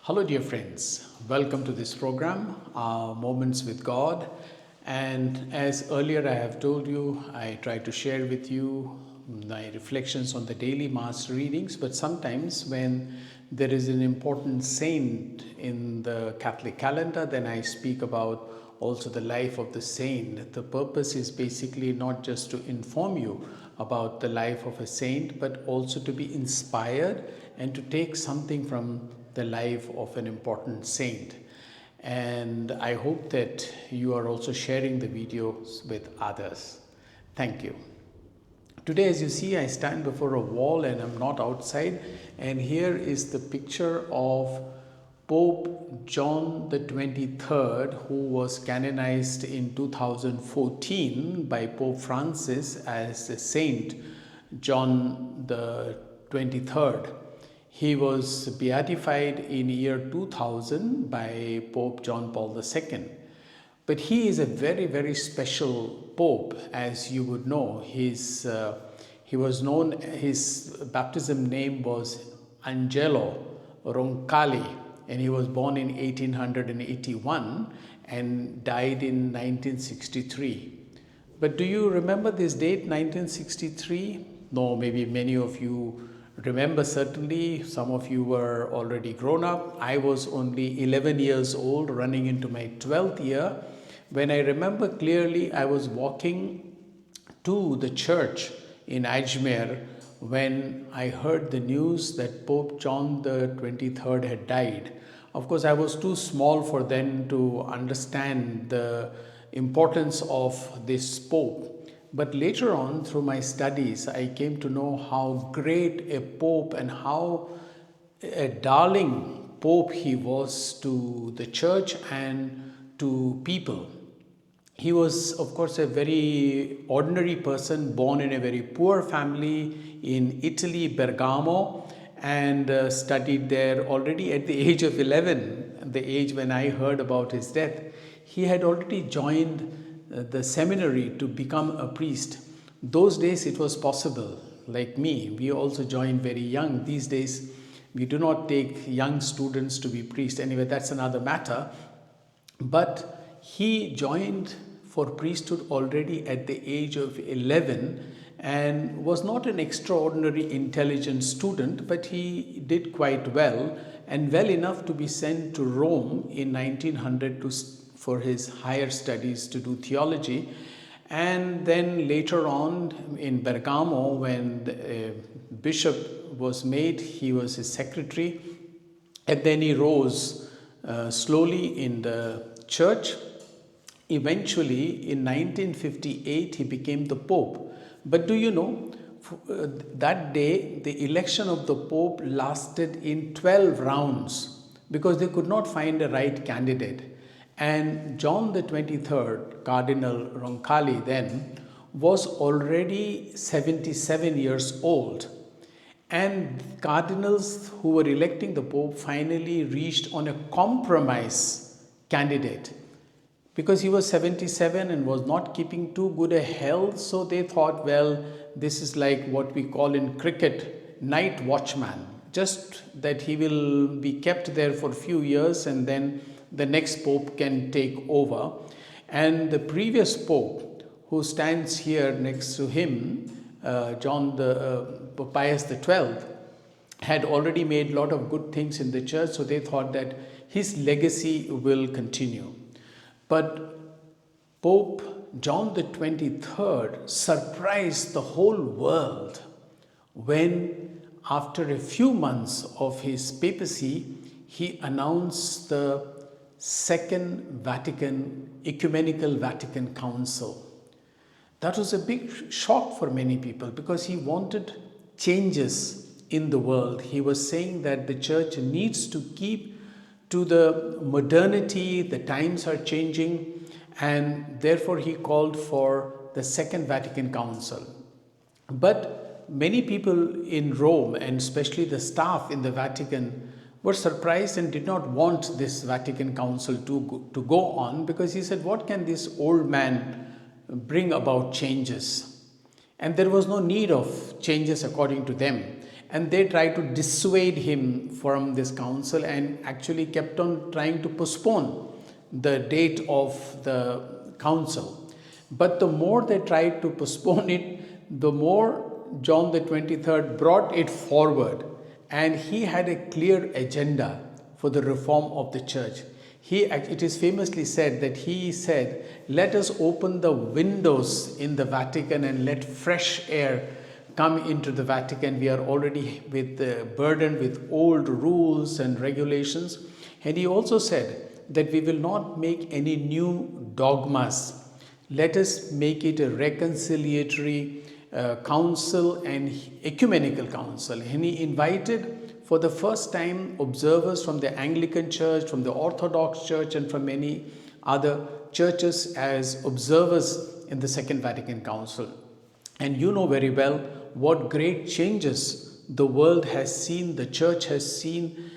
Hello, dear friends. Welcome to this program, Moments with God. And as earlier I have told you, I try to share with you my reflections on the daily Mass readings. But sometimes when there is an important saint in the Catholic calendar, then I speak about also the life of the saint. The purpose is basically not just to inform you about the life of a saint, but also to be inspired and to take something from the life of an important saint. And I hope that you are also sharing the videos with others. Thank you. Today, as you see, I stand before a wall and I'm not outside. And here is the picture of Pope John XXIIIrd, who was canonized in 2014 by Pope Francis as Saint John the 23rd. He was beatified in year 2000 by Pope John Paul II. But he is a very, very special Pope, as you would know. His baptism name was Angelo Roncalli, and he was born in 1881 and died in 1963. But do you remember this date, 1963? No, maybe many of you remember. Certainly, some of you were already grown up. I was only 11 years old, running into my 12th year. When I remember clearly, I was walking to the church in Ajmer when I heard the news that Pope John the 23rd had died. Of course, I was too small for then to understand the importance of this Pope. But later on, through my studies, I came to know how great a Pope and how a darling Pope he was to the church and to people. He was, of course, a very ordinary person, born in a very poor family in Italy, Bergamo, and studied there already at the age of 11, the age when I heard about his death. He had already joined the seminary to become a priest. Those days it was possible. Like me, we also joined very young. These days we do not take young students to be priests. Anyway, that's another matter. But he joined for priesthood already at the age of 11 and was not an extraordinary intelligent student, but he did quite well and well enough to be sent to Rome in 1900 for his higher studies to do theology. And then later on in Bergamo, when the bishop was made, he was his secretary. And then he rose slowly in the church. Eventually, in 1958, he became the Pope. But do you know, that day, the election of the Pope lasted in 12 rounds because they could not find a right candidate. And John the 23rd, Cardinal Roncalli then, was already 77 years old. And cardinals who were electing the Pope finally reached on a compromise candidate because he was 77 and was not keeping too good a health. So they thought, well, this is like what we call in cricket, night watchman, just that he will be kept there for a few years and then the next Pope can take over. And the previous Pope, who stands here next to him, Pius XII, had already made a lot of good things in the church, so they thought that his legacy will continue. But Pope John XXIIIrd surprised the whole world when, after a few months of his papacy, he announced the Second Vatican Ecumenical Council. That was a big shock for many people because he wanted changes in the world. He was saying that the church needs to keep to the modernity, the times are changing, and therefore he called for the Second Vatican Council. But many people in Rome, and especially the staff in the Vatican, were surprised and did not want this Vatican Council to go on because he said, what can this old man bring about changes? And there was no need of changes according to them. and they tried to dissuade him from this council and actually kept on trying to postpone the date of the council. But the more they tried to postpone it, the more John the 23rd brought it forward, and he had a clear agenda for the reform of the church. It is famously said that he said, let us open the windows in the Vatican and let fresh air come into the Vatican. We are already burdened with old rules and regulations. And he also said that we will not make any new dogmas. Let us make it a reconciliatory council and ecumenical council. And he invited for the first time observers from the Anglican Church, from the Orthodox Church, and from many other churches as observers in the Second Vatican Council. And you know very well what great changes the world has seen, the church has seen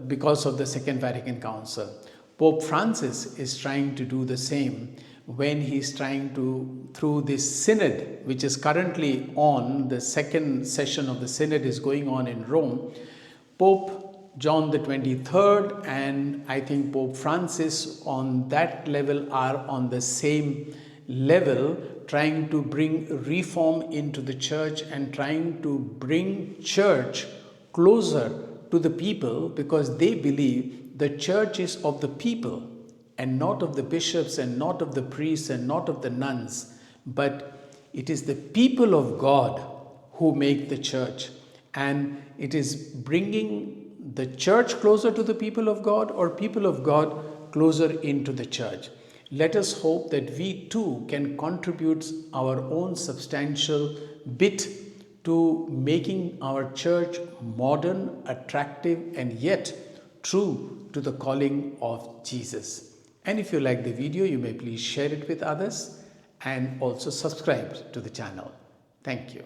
because of the Second Vatican Council. Pope Francis is trying to do the same when he's trying to, through this synod, which is currently on, the second session of the synod is going on in Rome. Pope John the 23rd and I think Pope Francis on that level are on the same level, trying to bring reform into the church and trying to bring church closer to the people, because they believe the church is of the people and not of the bishops and not of the priests and not of the nuns, but it is the people of God who make the church, and it is bringing the church closer to the people of God or people of God closer into the church. Let us hope that we too can contribute our own substantial bit to making our church modern, attractive, and yet true to the calling of Jesus. And if you like the video, you may please share it with others and also subscribe to the channel. Thank you.